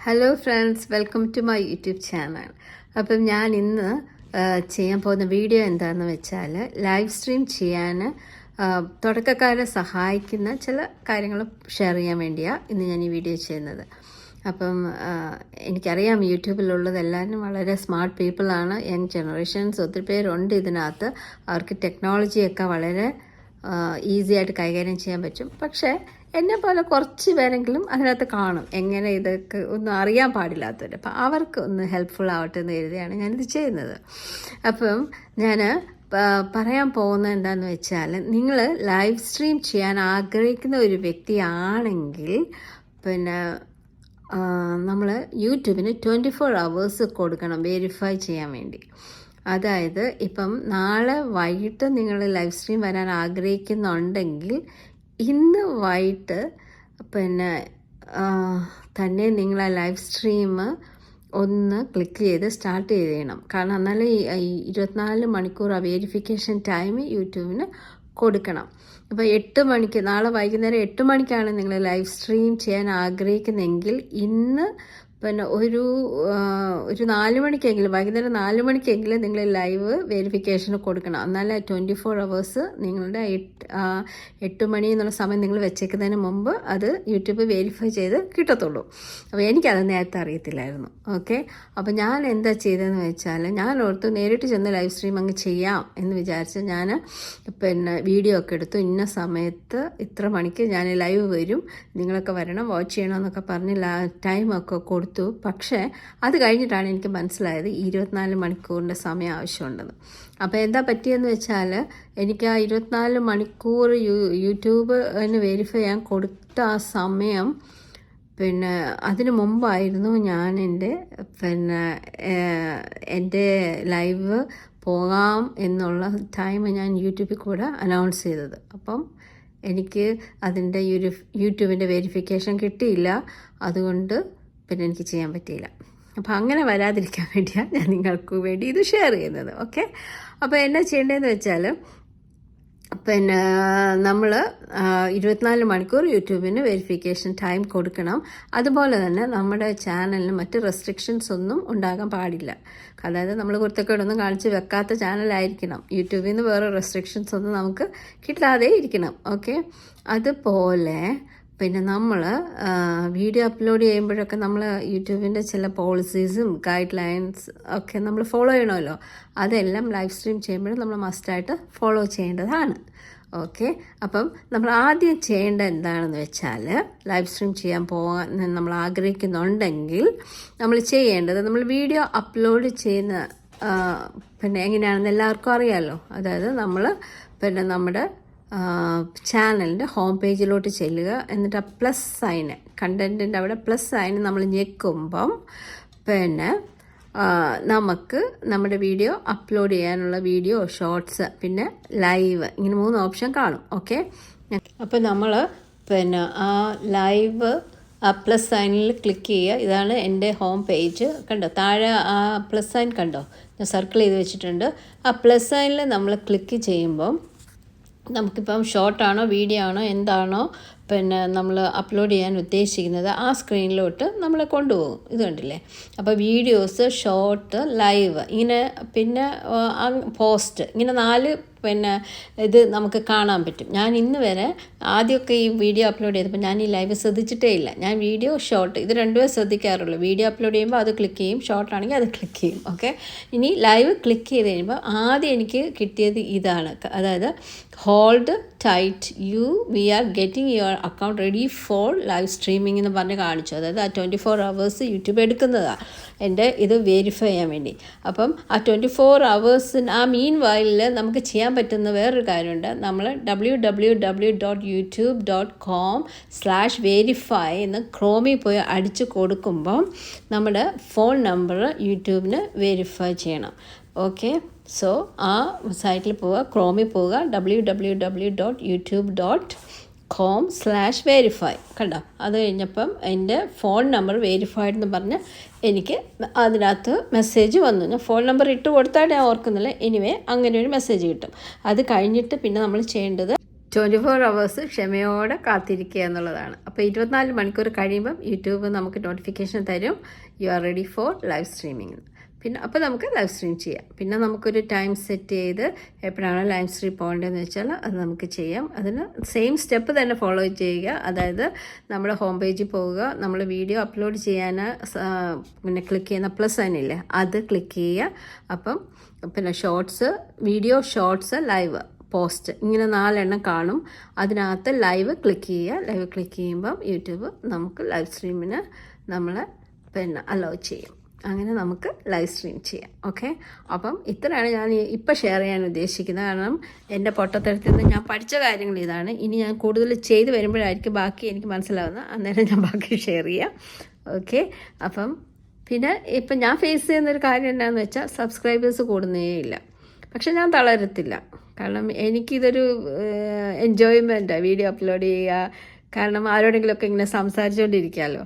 Hello friends, welcome to my YouTube channel. അപ്പം ഞാൻ ഇന്ന് ചെയ്യാൻ പോകുന്ന വീഡിയോ എന്താണെന്ന് വെച്ചാൽ ലൈവ് സ്ട്രീം ചെയ്യാൻ തുടക്കക്കാരെ സഹായിക്കുന്ന ചില കാര്യങ്ങൾ ഷെയർ ചെയ്യാൻ വേണ്ടിയാണ് ഇന്ന് ഞാൻ ഈ വീഡിയോ ചെയ്യുന്നത്. അപ്പം എനിക്കറിയാം യൂട്യൂബിലുള്ളതെല്ലാവരും വളരെ സ്മാർട്ട് പീപ്പിളാണ്, യങ് ജനറേഷൻസ് ഒത്തിരി പേരുണ്ട് ഇതിനകത്ത്. അവർക്ക് ടെക്നോളജിയൊക്കെ വളരെ ഈസി ആയിട്ട് കൈകാര്യം ചെയ്യാൻ പറ്റും. പക്ഷേ എന്നെ പോലെ കുറച്ച് പേരെങ്കിലും അതിനകത്ത് കാണും എങ്ങനെ ഇതൊക്കെ ഒന്നും അറിയാൻ പാടില്ലാത്തവർ. അപ്പം അവർക്ക് ഒന്ന് ഹെൽപ്ഫുൾ ആവട്ടെ എന്ന് കരുതിയാണ് ഞാനിത് ചെയ്യുന്നത്. അപ്പം ഞാൻ പറയാൻ പോകുന്നത് എന്താണെന്ന് വെച്ചാൽ, നിങ്ങൾ ലൈവ് സ്ട്രീം ചെയ്യാൻ ആഗ്രഹിക്കുന്ന ഒരു വ്യക്തിയാണെങ്കിൽ പിന്നെ നമ്മൾ യൂട്യൂബിന് 24 hours കൊടുക്കണം വെരിഫൈ ചെയ്യാൻ വേണ്ടി. അതായത് ഇപ്പം നാളെ വൈകിട്ട് നിങ്ങൾ ലൈവ് സ്ട്രീം വരാൻ ആഗ്രഹിക്കുന്നുണ്ടെങ്കിൽ ഇന്ന് വൈകിട്ട് പിന്നെ തന്നെ നിങ്ങൾ ആ ലൈവ് സ്ട്രീം ഒന്ന് ക്ലിക്ക് ചെയ്ത് സ്റ്റാർട്ട് ചെയ്യണം. കാരണം എന്നാലും ഈ 24 മണിക്കൂർ ആ വെരിഫിക്കേഷൻ ടൈം യൂട്യൂബിന് കൊടുക്കണം. അപ്പോൾ 8 മണിക്ക്, നാളെ വൈകുന്നേരം 8 മണിക്കാണ് നിങ്ങൾ ലൈവ് സ്ട്രീം ചെയ്യാൻ ആഗ്രഹിക്കുന്നതെങ്കിൽ ഇന്ന് പിന്നെ ഒരു 4 മണിക്കെങ്കിലും, വൈകുന്നേരം 4 മണിക്കെങ്കിലും നിങ്ങൾ ലൈവ് വെരിഫിക്കേഷന് കൊടുക്കണം. എന്നാലേ 24 hours നിങ്ങളുടെ 8 മണി എന്നുള്ള സമയം നിങ്ങൾ വെച്ചേക്കുന്നതിന് മുമ്പ് അത് യൂട്യൂബ് വെരിഫൈ ചെയ്ത് കിട്ടത്തുള്ളൂ. അപ്പോൾ എനിക്കത് നേരത്തെ അറിയത്തില്ലായിരുന്നു. ഓക്കെ, അപ്പോൾ ഞാൻ എന്താ ചെയ്തതെന്ന് വെച്ചാൽ, ഞാൻ ഓർത്ത് നേരിട്ട് ചെന്ന് ലൈവ് സ്ട്രീം അങ്ങ് ചെയ്യാം എന്ന് വിചാരിച്ച് ഞാൻ പിന്നെ വീഡിയോ ഒക്കെ എടുത്തു. ഇന്ന സമയത്ത് ഇത്ര മണിക്ക് ഞാൻ ലൈവ് വരും, നിങ്ങളൊക്കെ വരണം, വാച്ച് ചെയ്യണമെന്നൊക്കെ പറഞ്ഞ് ടൈമൊക്കെ കൊടുത്തു. പക്ഷേ അത് കഴിഞ്ഞിട്ടാണ് എനിക്ക് മനസ്സിലായത് 24 മണിക്കൂറിൻ്റെ സമയം ആവശ്യമുണ്ടെന്ന്. അപ്പോൾ എന്താ പറ്റിയെന്ന് വെച്ചാൽ, എനിക്ക് ആ 24 മണിക്കൂർ യൂട്യൂബിന് വെരിഫൈ ചെയ്യാൻ കൊടുത്ത ആ സമയം പിന്നെ അതിന് മുമ്പായിരുന്നു ഞാൻ എൻ്റെ ലൈവ് പോകാം എന്നുള്ള ടൈം ഞാൻ യൂട്യൂബിൽ കൂടെ അനൗൺസ് ചെയ്തത്. അപ്പം എനിക്ക് അതിൻ്റെ യൂട്യൂബിൻ്റെ വെരിഫിക്കേഷൻ കിട്ടിയില്ല. അതുകൊണ്ട് പിന്നെ എനിക്ക് ചെയ്യാൻ പറ്റിയില്ല. അപ്പോൾ അങ്ങനെ വരാതിരിക്കാൻ വേണ്ടിയാണ് ഞാൻ നിങ്ങൾക്ക് വേണ്ടി ഇത് ഷെയർ ചെയ്യുന്നത്. ഓക്കെ, അപ്പോൾ എന്നാ ചെയ്യേണ്ടതെന്ന് വെച്ചാൽ, പിന്നെ നമ്മൾ 24 മണിക്കൂർ യൂട്യൂബിന് വെരിഫിക്കേഷൻ ടൈം കൊടുക്കണം. അതുപോലെ തന്നെ നമ്മുടെ ചാനലിന് മറ്റ് റെസ്ട്രിക്ഷൻസ് ഒന്നും ഉണ്ടാകാൻ പാടില്ല. അതായത് നമ്മൾ കുരുത്തക്കേടൊന്നും കാണിച്ച് വെക്കാത്ത ചാനലായിരിക്കണം. യൂട്യൂബിൽ നിന്ന് വേറെ റെസ്ട്രിക്ഷൻസ് ഒന്നും നമുക്ക് കിട്ടാതെ ഇരിക്കണം. ഓക്കെ, അതുപോലെ പിന്നെ നമ്മൾ വീഡിയോ അപ്ലോഡ് ചെയ്യുമ്പോഴൊക്കെ നമ്മൾ യൂട്യൂബിൻ്റെ ചില പോളിസീസും ഗൈഡ് ലൈൻസ് ഒക്കെ നമ്മൾ ഫോളോ ചെയ്യണമല്ലോ. അതെല്ലാം ലൈവ് സ്ട്രീം ചെയ്യുമ്പോഴും നമ്മൾ മസ്റ്റായിട്ട് ഫോളോ ചെയ്യേണ്ടതാണ്. ഓക്കെ, അപ്പം നമ്മൾ ആദ്യം ചെയ്യേണ്ടത് എന്താണെന്ന് വെച്ചാൽ, ലൈവ് സ്ട്രീം ചെയ്യാൻ പോകാൻ നമ്മൾ ആഗ്രഹിക്കുന്നുണ്ടെങ്കിൽ നമ്മൾ ചെയ്യേണ്ടത്, നമ്മൾ വീഡിയോ അപ്ലോഡ് ചെയ്യുന്ന പിന്നെ എങ്ങനെയാണെന്ന് എല്ലാവർക്കും അറിയാമല്ലോ. അതായത് നമ്മൾ പിന്നെ നമ്മുടെ ചാനലിൻ്റെ ഹോം പേജിലോട്ട് ചെല്ലുക. എന്നിട്ട് ആ പ്ലസ് സൈന്, കണ്ടൻറ്റിൻ്റെ അവിടെ പ്ലസ് സൈന് നമ്മൾ ഞെക്കുമ്പം പിന്നെ നമുക്ക് നമ്മുടെ വീഡിയോ അപ്ലോഡ് ചെയ്യാനുള്ള വീഡിയോ, ഷോർട്സ്, പിന്നെ ലൈവ്, ഇങ്ങനെ 3 ഓപ്ഷൻ കാണും. ഓക്കെ, അപ്പോൾ നമ്മൾ പിന്നെ ആ ലൈവ് ആ പ്ലസ് സൈനിൽ ക്ലിക്ക് ചെയ്യുക. ഇതാണ് എൻ്റെ ഹോം പേജ്. കണ്ടോ, താഴെ ആ പ്ലസ് സൈൻ കണ്ടോ, ഞാൻ സർക്കിൾ ചെയ്ത് വെച്ചിട്ടുണ്ട്. ആ പ്ലസ് സൈനിൽ നമ്മൾ ക്ലിക്ക് ചെയ്യുമ്പം നമുക്കിപ്പം ഷോർട്ടാണോ വീഡിയോ ആണോ എന്താണോ പിന്നെ നമ്മൾ അപ്ലോഡ് ചെയ്യാൻ ഉദ്ദേശിക്കുന്നത് ആ സ്ക്രീനിലോട്ട് നമ്മളെ കൊണ്ടുപോകും. ഇത് കണ്ടില്ലേ? അപ്പോൾ വീഡിയോസ്, ഷോർട്ട്, ലൈവ്, ഇങ്ങനെ പിന്നെ പോസ്റ്റ്, ഇങ്ങനെ 4 പിന്നെ ഇത് നമുക്ക് കാണാൻ പറ്റും. ഞാൻ ഇന്ന് വരെ ആദ്യമൊക്കെ ഈ വീഡിയോ അപ്ലോഡ് ചെയ്തപ്പോൾ ഞാൻ ഈ ലൈവ് ശ്രദ്ധിച്ചിട്ടേ ഇല്ല. ഞാൻ വീഡിയോ, ഷോർട്ട് ഇത് രണ്ടുമേ ശ്രദ്ധിക്കാറുള്ളൂ. വീഡിയോ അപ്ലോഡ് ചെയ്യുമ്പോൾ അത് ക്ലിക്ക് ചെയ്യും, ഷോർട്ടാണെങ്കിൽ അത് ക്ലിക്ക് ചെയ്യും. ഓക്കെ, ഇനി ലൈവ് ക്ലിക്ക് ചെയ്ത് കഴിയുമ്പോൾ ആദ്യം എനിക്ക് കിട്ടിയത് ഇതാണ്. അതായത് hold tight you, we are getting your account ready for live streaming എന്ന് പറഞ്ഞ് കാണിച്ചു. അതായത് ആ 24 hours യൂട്യൂബ് എടുക്കുന്നതാണ് എൻ്റെ ഇത് വെരിഫൈ ചെയ്യാൻ വേണ്ടി. അപ്പം ആ 24 hours ആ മീൻ വൈലിൽ നമുക്ക് ചെയ്യാൻ പറ്റുന്ന വേറൊരു കാര്യമുണ്ട്. നമ്മൾ www.youtube.com/verify എന്ന് ക്രോമിൽ പോയി അടിച്ച് കൊടുക്കുമ്പം നമ്മുടെ ഫോൺ നമ്പർ യൂട്യൂബിന് വെരിഫൈ ചെയ്യണം. ഓക്കെ, സോ ആ സൈറ്റിൽ പോവുക, ക്രോമിൽ പോവുക, www.youtube.com/verify കണ്ടോ. അത് കഴിഞ്ഞപ്പം എൻ്റെ ഫോൺ നമ്പർ വെരിഫൈഡ് എന്ന് പറഞ്ഞ് എനിക്ക് അതിനകത്ത് മെസ്സേജ് വന്നു. ഞാൻ ഫോൺ നമ്പർ ഇട്ട് കൊടുത്താൽ ഞാൻ ഓർക്കുന്നില്ല. എനിവേ അങ്ങനെ ഒരു മെസ്സേജ് കിട്ടും. അത് കഴിഞ്ഞിട്ട് പിന്നെ നമ്മൾ ചെയ്യേണ്ടത് 24 hours ക്ഷമയോടെ കാത്തിരിക്കുക എന്നുള്ളതാണ്. അപ്പോൾ 24 മണിക്കൂർ കഴിയുമ്പം യൂട്യൂബ് നമുക്ക് നോട്ടിഫിക്കേഷൻ തരും, you are ready for live streaming. പിന്നെ അപ്പോൾ നമുക്ക് ലൈവ് സ്ട്രീം ചെയ്യാം. പിന്നെ നമുക്കൊരു ടൈം സെറ്റ് ചെയ്ത് എപ്പോഴാണ് ലൈവ് സ്ട്രീം പോകേണ്ടതെന്ന് വെച്ചാൽ അത് നമുക്ക് ചെയ്യാം. അതിന് സെയിം സ്റ്റെപ്പ് തന്നെ ഫോളോ ചെയ്യുക. അതായത് നമ്മുടെ ഹോം പേജിൽ പോവുക, നമ്മൾ വീഡിയോ അപ്ലോഡ് ചെയ്യാൻ പിന്നെ ക്ലിക്ക് ചെയ്യുന്ന പ്ലസ് സൈനില്ലേ, അത് ക്ലിക്ക് ചെയ്യുക. അപ്പം പിന്നെ വീഡിയോ ഷോർട്സ് ലൈവ് പോസ്റ്റ് ഇങ്ങനെ 4 എണ്ണം കാണും. അതിനകത്ത് ലൈവ് ക്ലിക്ക് ചെയ്യുക. ലൈവ് ക്ലിക്ക് ചെയ്യുമ്പം യൂട്യൂബ് നമുക്ക് ലൈവ് സ്ട്രീമിന് നമ്മളെ പിന്നെ അലോ ചെയ്യും. അങ്ങനെ നമുക്ക് ലൈവ് സ്ട്രീം ചെയ്യാം. ഓക്കെ, അപ്പം ഇത്രയാണ് ഞാൻ ഇപ്പം ഷെയർ ചെയ്യാൻ ഉദ്ദേശിക്കുന്നത്. കാരണം എൻ്റെ പൊട്ടത്തരത്തിൽ നിന്ന് ഞാൻ പഠിച്ച കാര്യങ്ങൾ ഇതാണ്. ഇനി ഞാൻ കൂടുതൽ ചെയ്ത് വരുമ്പോഴായിരിക്കും ബാക്കി എനിക്ക് മനസ്സിലാവുന്നത്. അന്നേരം ഞാൻ ബാക്കി ഷെയർ ചെയ്യാം. ഓക്കെ, അപ്പം പിന്നെ ഇപ്പം ഞാൻ ഫേസ് ചെയ്യുന്നൊരു കാര്യം എന്താണെന്ന് വെച്ചാൽ സബ്സ്ക്രൈബേഴ്സ് കൂടുന്നേ ഇല്ല. പക്ഷെ ഞാൻ തളരത്തില്ല. കാരണം എനിക്കിതൊരു എൻജോയ്മെൻറ്റാണ് വീഡിയോ അപ്ലോഡ് ചെയ്യുക. കാരണം ആരോടെങ്കിലുമൊക്കെ ഇങ്ങനെ സംസാരിച്ചുകൊണ്ടിരിക്കാമല്ലോ,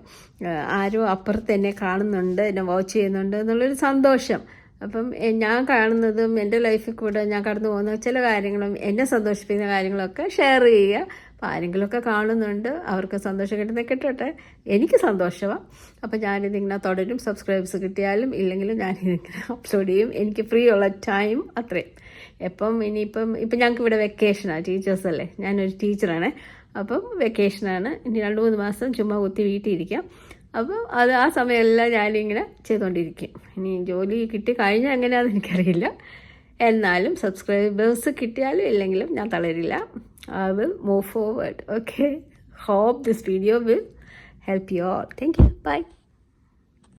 ആരും അപ്പുറത്ത് എന്നെ കാണുന്നുണ്ട്, എന്നെ വാച്ച് ചെയ്യുന്നുണ്ട് എന്നുള്ളൊരു സന്തോഷം. അപ്പം ഞാൻ കാണുന്നതും എൻ്റെ ലൈഫിൽ കൂടെ ഞാൻ കടന്നു പോകുന്ന ചില കാര്യങ്ങളും എന്നെ സന്തോഷിപ്പിക്കുന്ന കാര്യങ്ങളൊക്കെ ഷെയർ ചെയ്യുക. അപ്പോൾ ആരെങ്കിലുമൊക്കെ കാണുന്നുണ്ട്, അവർക്ക് സന്തോഷം കിട്ടട്ടെ, എനിക്ക് സന്തോഷമാണ്. അപ്പോൾ ഞാനിതിങ്ങനെ തുടരും. സബ്സ്ക്രൈബ്സ് കിട്ടിയാലും ഇല്ലെങ്കിലും ഞാനിതിങ്ങനെ അപ്ലോഡ് ചെയ്യും. എനിക്ക് ഫ്രീ ഉള്ള ടൈം അത്രയും. ഇപ്പം ഞങ്ങൾക്ക് ഇവിടെ വെക്കേഷനാണ്, ടീച്ചേഴ്സല്ലേ, ഞാനൊരു ടീച്ചറാണ്. അപ്പം വെക്കേഷനാണ്. ഇനി 2-3 മാസം ചുമ്മാ കുത്തി വീട്ടിലിരിക്കാം. അപ്പം ആ സമയമെല്ലാം ഞാനിങ്ങനെ ചെയ്തുകൊണ്ടിരിക്കും. ഇനി ജോലി കിട്ടി കഴിഞ്ഞാൽ എങ്ങനെയാണെന്ന് എനിക്കറിയില്ല. എന്നാലും സബ്സ്ക്രൈബേഴ്സ് കിട്ടിയാലും ഇല്ലെങ്കിലും ഞാൻ തളരില്ല. I will move forward. Okay, hope this video will help you all. Thank you. Bye.